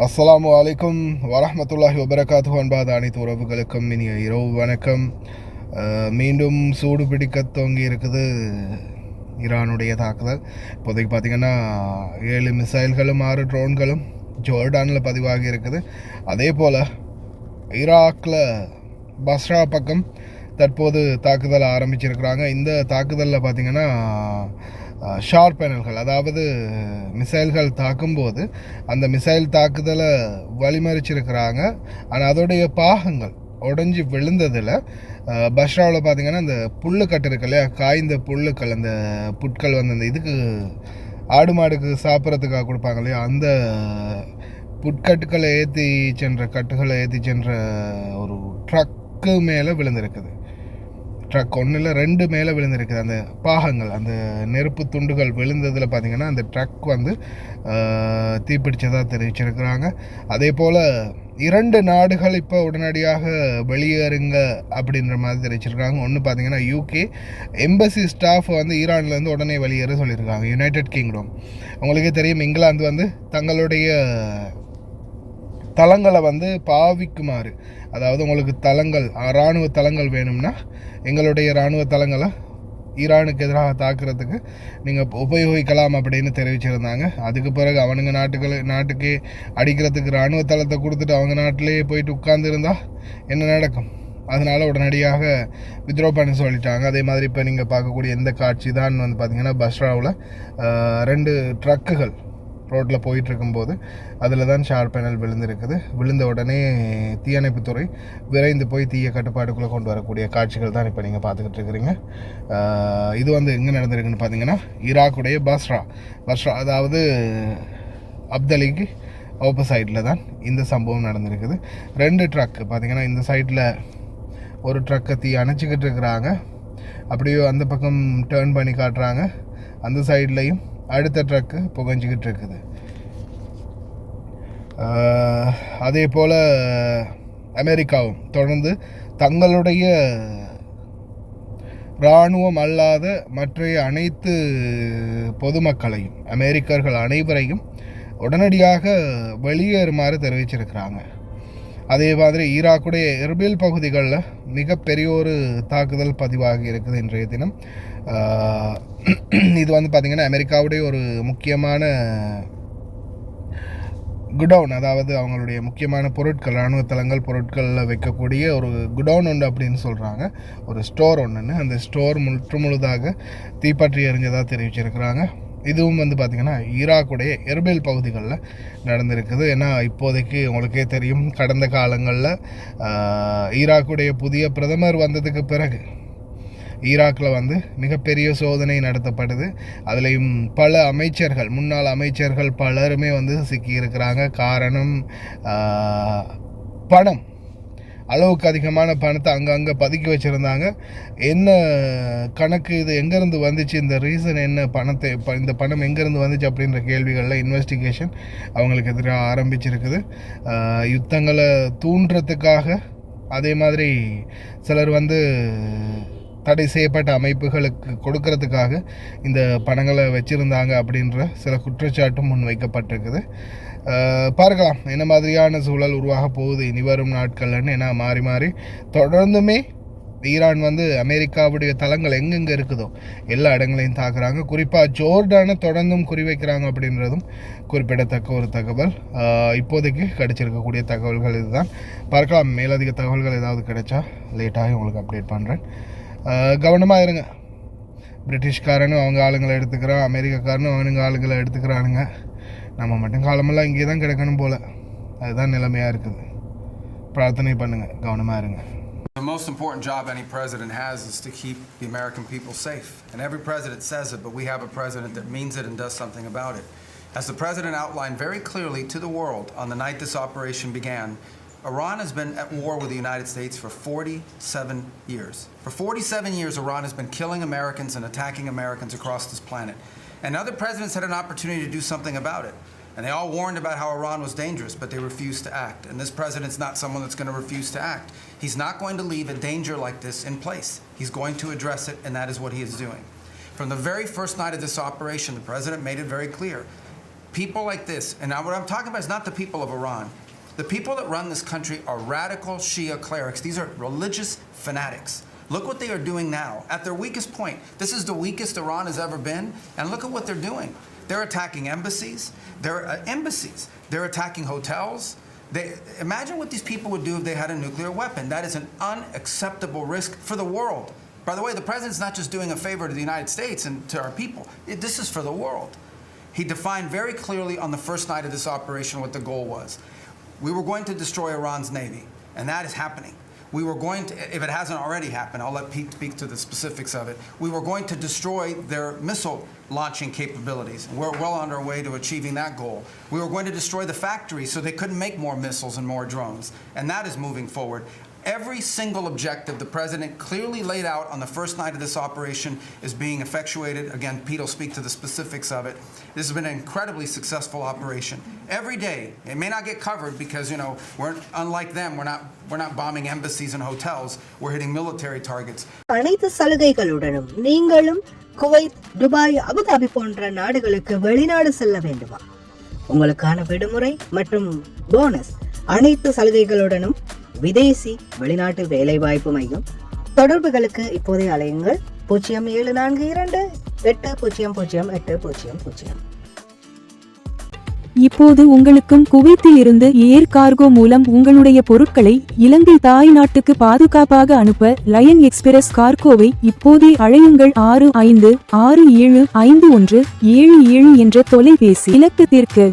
அஸ்ஸலாமு அலைக்கும் வரஹ்மத்துல்லாஹி வபரகாத்துஹு. அன்பாத அனைத்து உறவுகளுக்கும் இனிய இரவு வணக்கம். மீண்டும் சூடு பிடிக்க துவங்கி இருக்குது ஈரானுடைய தாக்குதல். இப்போதைக்கு பார்த்திங்கன்னா 7 மிசைல்களும் 6 ட்ரோன்களும் ஜோர்டானில் பதிவாகி இருக்குது. அதே போல் ஈராக்கில் பஸ்ரா பக்கம் தற்போது தாக்குதல் ஆரம்பிச்சிருக்கிறாங்க. இந்த தாக்குதலில் பார்த்திங்கன்னா ஷார் பேனல்கள், அதாவது மிசைல்கள் தாக்கும்போது அந்த மிசைல் தாக்குதலை வழிமறிச்சிருக்கிறாங்க. ஆனால் அதோடைய பாகங்கள் உடஞ்சி விழுந்ததில் பஸ்ராவில் பார்த்திங்கன்னா அந்த புல்லுக்கட்டு இருக்கு இல்லையா, காய்ந்த புல்லுக்கள், அந்த புட்கள் வந்து அந்த இதுக்கு ஆடு மாடுக்கு சாப்பிட்றதுக்காக கொடுப்பாங்க இல்லையா, அந்த புட்கட்டுக்களை ஏற்றி சென்ற ஒரு ட்ரக்கு மேலே விழுந்திருக்குது. ட்ரக் ஒன்றில் 2 மேலே விழுந்திருக்குது. அந்த பாகங்கள், அந்த நெருப்பு துண்டுகள் விழுந்ததில் பார்த்திங்கன்னா அந்த ட்ரக் வந்து தீப்பிடிச்சதாக தெரிவிச்சிருக்கிறாங்க. அதே போல் 2 நாடுகள் இப்போ உடனடியாக வெளியேறுங்க அப்படின்ற மாதிரி தெரிவிச்சிருக்காங்க. ஒன்று பார்த்திங்கன்னா UK எம்பசி ஸ்டாஃப் வந்து ஈரான்லேருந்து உடனே வெளியேற சொல்லியிருக்காங்க. யுனைடெட் கிங்டம், உங்களுக்கே தெரியும், இங்கிலாந்து வந்து தங்களுடைய தளங்களை வந்து பாவிக்குமாறு, அதாவது உங்களுக்கு தளங்கள், இராணுவ தளங்கள் வேணும்னா எங்களுடைய இராணுவ தளங்களை ஈரானுக்கு எதிராக தாக்குறதுக்கு நீங்கள் உபயோகிக்கலாம் அப்படின்னு தெரிவிச்சிருந்தாங்க. அதுக்கு பிறகு அவனுங்க நாட்டுக்கே அடிக்கிறதுக்கு இராணுவ தளத்தை கொடுத்துட்டு அவங்க நாட்டிலேயே போயிட்டு உட்கார்ந்துருந்தால் என்ன நடக்கும்? அதனால் உடனடியாக வித்ரோ பண்ணி சொல்லிட்டாங்க. அதே மாதிரி இப்போ நீங்கள் பார்க்கக்கூடிய எந்த காட்சி தான் வந்து பார்த்திங்கன்னா பஸ்ராவில் 2 ட்ரக்குகள் ரோட்டில் போயிட்டுருக்கும்போது அதில் தான் ஷார் பேனல் விழுந்திருக்குது. விழுந்த உடனே தீயணைப்புத்துறை விரைந்து போய் தீய கட்டுப்பாட்டுக்குள்ளே கொண்டு வரக்கூடிய காட்சிகள் தான் இப்போ நீங்கள் பார்த்துக்கிட்டு இருக்கிறீங்க. இது வந்து எங்கே நடந்திருக்குன்னு பார்த்தீங்கன்னா ஈராக்குடைய பஸ்ரா, அதாவது அப்தலிக்கு ஆப்போசைட்டில் தான் இந்த சம்பவம் நடந்திருக்குது. 2 ட்ரக் பார்த்திங்கன்னா இந்த சைடில் ஒரு ட்ரக்கை தீ அணைச்சிக்கிட்டு இருக்கிறாங்க. அப்படியே அந்த பக்கம் டேர்ன் பண்ணி காட்டுறாங்க. அந்த சைட்லேயும் அடுத்த ட்ரக்கு புகஞ்சிக்கிட்டு இருக்குது. அதே போல் அமெரிக்காவும் தொடர்ந்து தங்களுடைய இராணுவம் அல்லாத மற்ற அனைத்து பொதுமக்களையும், அமெரிக்கர்கள் அனைவரையும் உடனடியாக வெளியேறுமாறு தெரிவிச்சிருக்கிறாங்க. அதே மாதிரி ஈராக்குடைய எர்பில் பகுதிகளில் மிகப்பெரிய ஒரு தாக்குதல் பதிவாகி இருக்குது இன்றைய தினம். இது வந்து பார்த்திங்கன்னா அமெரிக்காவுடைய ஒரு முக்கியமான குடவுன், அதாவது அவங்களுடைய முக்கியமான பொருட்கள், இராணுவ தளங்கள் பொருட்களில் வைக்கக்கூடிய ஒரு குடவுன் உண்டு அப்படின்னு சொல்கிறாங்க, ஒரு ஸ்டோர் ஒன்றுன்னு. அந்த ஸ்டோர் முழுதாக தீப்பற்றி எறிஞ்சதாக தெரிவிச்சிருக்கிறாங்க. இதுவும் வந்து பார்த்திங்கன்னா ஈராக்குடைய எர்பில் பகுதிகளில் நடந்திருக்குது. ஏன்னா இப்போதைக்கு உங்களுக்கே தெரியும், கடந்த காலங்களில் ஈராக்குடைய புதிய பிரதமர் வந்ததுக்கு பிறகு ஈராக்கில் வந்து மிகப்பெரிய சோதனை நடத்தப்படுது. அதுலேயும் பல அமைச்சர்கள், முன்னாள் அமைச்சர்கள் பலருமே வந்து சிக்கியிருக்கிறாங்க. காரணம், பணம், அளவுக்கு அதிகமான பணத்தை அங்கங்கே பதுக்கி வச்சுருந்தாங்க. என்ன கணக்கு, இது எங்கேருந்து வந்துச்சு, இந்த ரீசன் என்ன, இந்த பணம் எங்கேருந்து வந்துச்சு அப்படின்ற கேள்விகளில் இன்வெஸ்டிகேஷன் அவங்களுக்கு எதிராக ஆரம்பிச்சிருக்குது. யுத்தங்களை தூண்டுறதுக்காக, அதே மாதிரி சிலர் வந்து தடை செய்யப்பட்ட அமைப்புகளுக்கு கொடுக்கறதுக்காக இந்த பணங்களை வச்சுருந்தாங்க அப்படின்ற சில குற்றச்சாட்டும் முன்வைக்கப்பட்டிருக்குது. பார்க்கலாம் என்ன மாதிரியான சூழல் உருவாக போகுது இனி வரும் நாட்கள்னு. ஏன்னா மாறி மாறி தொடர்ந்துமே ஈரான் வந்து அமெரிக்காவுடைய தளங்கள் எங்கெங்கே இருக்குதோ எல்லா இடங்களையும் தாக்குறாங்க. குறிப்பாக ஜோர்டானை தொடர்ந்தும் குறிவைக்கிறாங்க அப்படின்றதும் குறிப்பிடத்தக்க ஒரு தகவல். இப்போதைக்கு கிடைச்சிருக்கக்கூடிய தகவல்கள் இதுதான். பார்க்கலாம், மேலதிக தகவல்கள் ஏதாவது கிடைச்சா லேட்டாகி உங்களுக்கு அப்டேட் பண்ணுறேன். கவனமாக இருங்க. பிரிட்டிஷ்காரனும் அவங்க ஆளுங்களை எடுத்துக்கிறான், அமெரிக்காக்காரனும் அவனுங்க ஆளுங்களை எடுத்துக்கிறானுங்க. நம்ம மட்டும் காலமெல்லாம் இங்கே தான் கிடக்கணும் போல். அதுதான் நிலைமையாக இருக்குது. பிரார்த்தனை பண்ணுங்கள், கவனமாக இருங்க. The most important job any president has is to keep the American people safe. And every president says it, but we have a president that means it and does something about it. As the president outlined very clearly to the world on the night this operation began, Iran has been at war with the United States for 47 years. For 47 years, Iran has been killing Americans and attacking Americans across this planet. And other presidents had an opportunity to do something about it. And they all warned about how Iran was dangerous, but they refused to act. And this president's not someone that's going to refuse to act. He's not going to leave a danger like this in place. He's going to address it, and that is what he is doing. From the very first night of this operation, the president made it very clear. People like this, and now what I'm talking about is not the people of Iran. The people that run this country are radical Shia clerics. These are religious fanatics. Look what they are doing now. At their weakest point, this is the weakest Iran has ever been, and look at what they're doing. They're attacking embassies. They're attacking hotels. Imagine what these people would do if they had a nuclear weapon. That is an unacceptable risk for the world. By the way, the president's not just doing a favor to the United States and to our people. This is for the world. He defined very clearly on the first night of this operation what the goal was. We were going to destroy Iran's navy, and that is happening. We were going to, if it hasn't already happened, I'll let Pete speak to the specifics of it. We were going to destroy their missile launching capabilities. We're well on our way to achieving that goal. We were going to destroy the factories so they couldn't make more missiles and more drones. And that is moving forward. Every single objective the president clearly laid out on the first night of this operation is being effectuated. Again, Pete will speak to the specifics of it. This has been an incredibly successful operation. Every day, it may not get covered because, we're unlike them. We're not bombing embassies and hotels. We're hitting military targets. அனைத்து சலுகைகளுடனும் நீங்களும் Kuwait, Dubai, Abu Dhabi போன்ற நாடுகளுக்கு வெளிநாடு செல்ல வேண்டுமா? உங்களுக்கான விடுமுறை மற்றும் போனஸ் அனைத்து சலுகைகளுடனும் விதேசி வெளிநாட்டு வேலைவாய்ப்பு மையம். தொடர்புகளுக்கு இப்போதே அலையுங்கள் 0742800800. இப்போது உங்களுக்கும் குவைத்தில் இருந்து ஏர் கார்கோ மூலம் உங்களுடைய பொருட்களை இலங்கை தாய் நாட்டுக்கு பாதுகாப்பாக அனுப்ப லயன் எக்ஸ்பிரஸ் கார்கோவை இப்போதே அழையுங்கள். 65675177 என்ற தொலைபேசி இலக்கத்திற்கு.